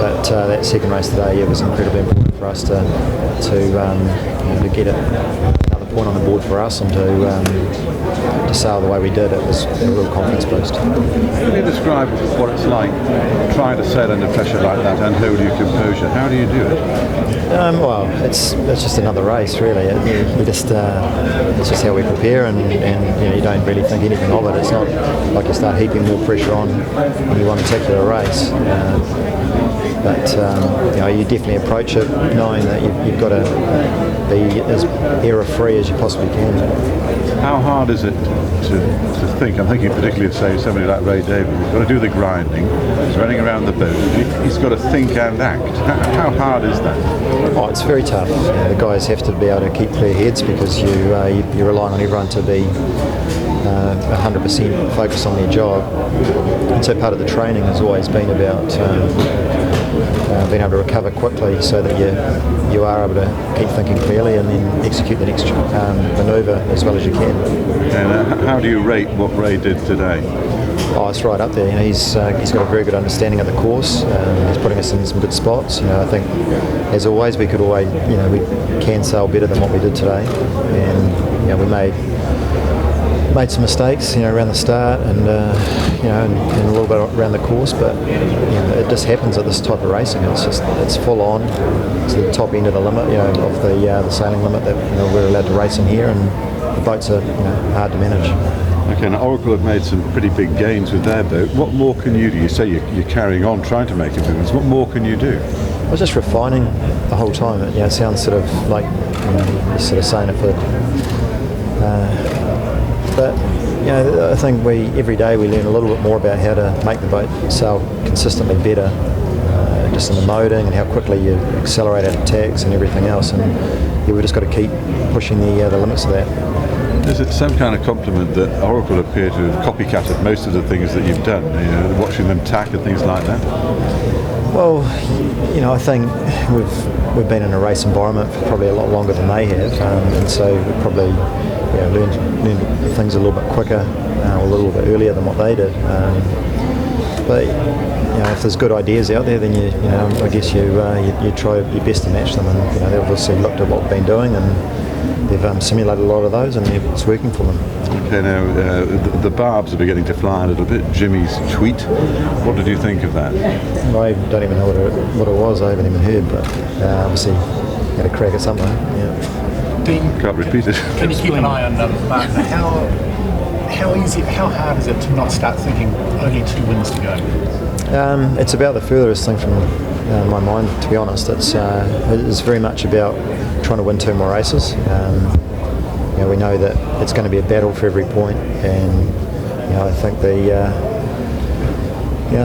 But that second race today was incredibly important for us to get another point on the board for us and to sail the way we did. It was a real confidence boost. Can you describe what it's like trying to sail under pressure like that and hold your composure? How do you do it? Well, it's just another race, really. It's just how we prepare, and you don't really think anything of it. It's not like you start heaping more pressure on when you want a particular race. But you definitely approach it knowing that you've got to be as error-free as you possibly can. How hard is it to think? I'm thinking particularly of, say, somebody like Ray David. He's got to do the grinding, he's running around the boat, he's got to think and act. How hard is that? Oh, it's very tough. The guys have to be able to keep clear heads because you're relying on everyone to be 100% focused on their job. And so part of the training has always been about being able to recover quickly so that you are able to keep thinking clearly and then execute the next manoeuvre as well as you can. And how do you rate what Ray did today? Oh, it's right up there. He's got a very good understanding of the course. He's putting us in some good spots. I think, as always, we can sail better than what we did today, and we made some mistakes, around the start and and a little bit around the course, but it just happens at this type of racing. It's full on. It's the top end of the limit, of the sailing limit that we're allowed to race in here, and the boats are hard to manage. Okay, now Oracle have made some pretty big gains with their boat. What more can you do? You say you're carrying on trying to make improvements. What more can you do? I was just refining the whole time. It sounds sort of like you're sort of saying it for. But I think every day we learn a little bit more about how to make the boat sail consistently better, just in the moding and how quickly you accelerate our attacks and everything else. And we've just got to keep pushing the limits of that. Is it some kind of compliment that Oracle appear to have copycatted most of the things that you've done? Watching them tack and things like that. Well, I think we've been in a race environment for probably a lot longer than they have, and so we probably learned things a little bit quicker, or a little bit earlier than what they did. But if there's good ideas out there, then I guess you try your best to match them, and they've obviously looked at what we've been doing, and they've simulated a lot of those, and it's working for them. Okay, now the barbs are beginning to fly a little bit. Jimmy's tweet, what did you think of that? I don't even know what it was. I haven't even heard, but obviously had a crack at something. Yeah. Can't repeat it. Can you keep an eye on Martin? How hard is it to not start thinking only 2 wins to go? It's about the furthest thing from my mind, to be honest. It's very much about trying to win 2 more races. We know that it's going to be a battle for every point, and I think the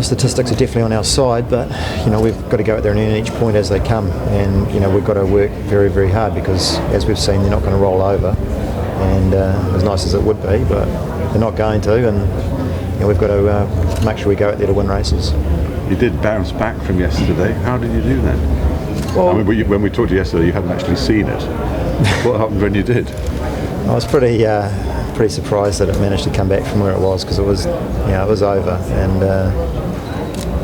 statistics are definitely on our side, but we've got to go out there and earn each point as they come, and we've got to work very, very hard because, as we've seen, they're not going to roll over, and as nice as it would be, but they're not going to, and we've got to make sure we go out there to win races. You did bounce back from yesterday. How did you do that? Well, when we talked to you yesterday, you hadn't actually seen it. What happened when you did? I was pretty surprised that it managed to come back from where it was, because it was over, and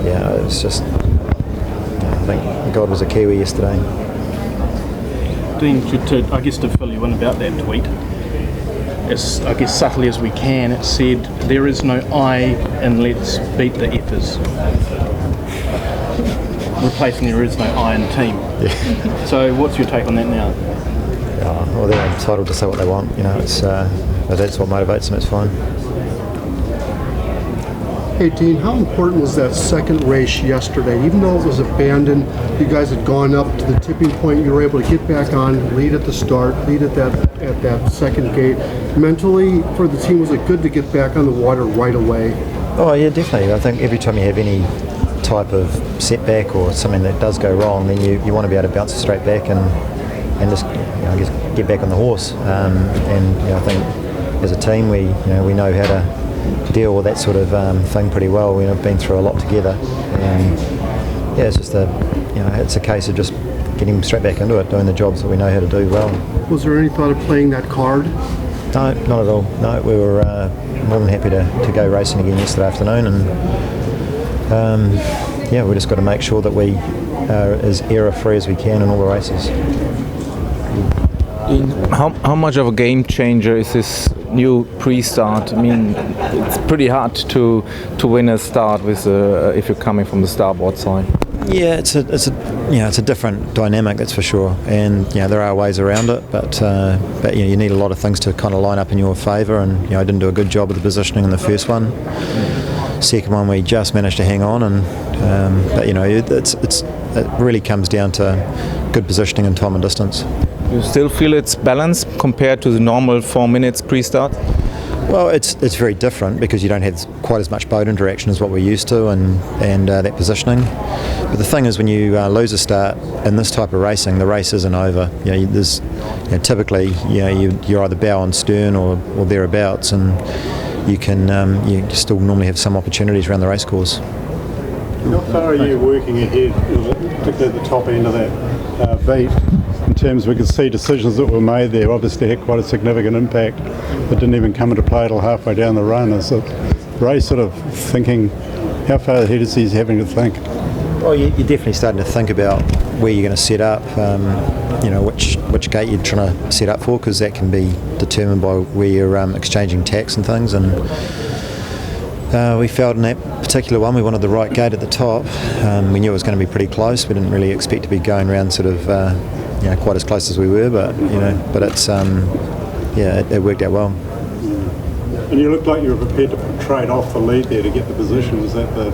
it was just. I think God was a Kiwi yesterday. Dean, to fill you in about that tweet, as I guess subtly as we can, it said there is no I in let's beat the Effers, replacing there is no I in team. Yeah. So what's your take on that now? Well, they're entitled to say what they want. It's that's what motivates them. It's fine. Hey Dean, how important was that second race yesterday? Even though it was abandoned, you guys had gone up to the tipping point. You were able to get back on, lead at the start, lead at that second gate. Mentally, for the team, was it good to get back on the water right away? Oh yeah, definitely. I think every time you have any type of setback or something that does go wrong, then you want to be able to bounce it straight back and just get back on the horse. I think as a team we know how to deal with that sort of thing pretty well. We've been through a lot together, and it's just it's a case of just getting straight back into it, doing the jobs that we know how to do well. Was there any thought of playing that card? No, not at all. No, we were more than happy to go racing again yesterday afternoon, and yeah, we just got to make sure that we are as error-free as we can in all the races. How much of a game changer is this new pre-start? I mean, it's pretty hard to win a start with if you're coming from the starboard side. Yeah, it's a different dynamic, that's for sure, and there are ways around it, but you need a lot of things to kind of line up in your favour, and I didn't do a good job of the positioning in the first one. Second one we just managed to hang on, and but it really comes down to good positioning and time and distance. You still feel it's balanced compared to the normal 4 minutes pre-start? Well, it's very different because you don't have quite as much boat interaction as what we're used to, and that positioning. But the thing is, when you lose a start in this type of racing, the race isn't over. There's typically you're either bow and stern or thereabouts, and you still normally have some opportunities around the race course. How far are you working ahead, particularly at the top end of that beat? In terms, we could see decisions that were made there obviously had quite a significant impact, but didn't even come into play till halfway down the run. Is Ray sort of thinking, how far ahead is he having to think? Well, you're definitely starting to think about where you're going to set up, which gate you're trying to set up for, because that can be determined by where you're exchanging tacks and things. And we felt in that particular one we wanted the right gate at the top. We knew it was going to be pretty close. We didn't really expect to be going around sort of quite as close as we were, but it's it worked out well. And you looked like you were prepared to trade off the lead there to get the position. Was that the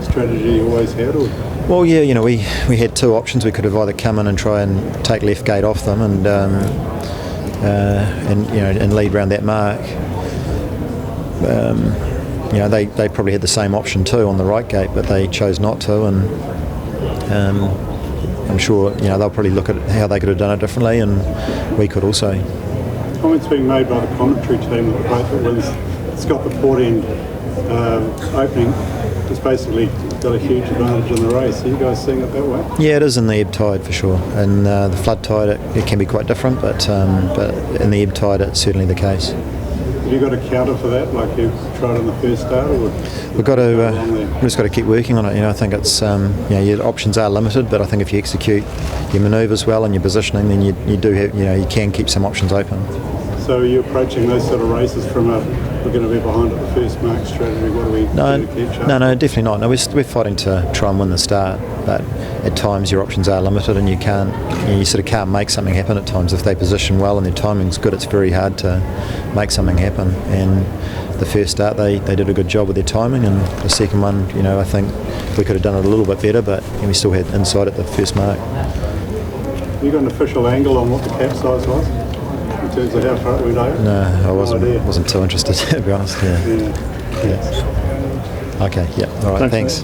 strategy you always had? Or? Well, yeah, we had two options. We could have either come in and try and take left gate off them and lead round that mark. They probably had the same option too on the right gate, but they chose not to, and I'm sure they'll probably look at how they could have done it differently, and we could also. Comments being made by the commentary team that the boat that wins, it's got the port end opening. It's basically got a huge advantage in the race. Are you guys seeing it that way? Yeah, it is in the ebb tide for sure. And the flood tide, it can be quite different, but in the ebb tide, it's certainly the case. Have you got a counter for that, like you tried on the first start? Or we've just got to keep working on it. I think it's your options are limited, but I think if you execute your manoeuvres well and your positioning, then you do have you can keep some options open. So are you approaching those sort of races from we're going to be behind at the first mark strategy? What do we do to catch up? No, definitely not. No, we're fighting to try and win the start, but at times your options are limited, and you sort of can't make something happen at times. If they position well and their timing's good, it's very hard to make something happen. And the first start, they did a good job with their timing, and the second one, I think we could have done it a little bit better, but we still had inside at the first mark. You got an official angle on what the capsize was? In terms of how far it went over? No, I wasn't too interested, to be honest. Yeah. Okay, yeah. All right, thanks.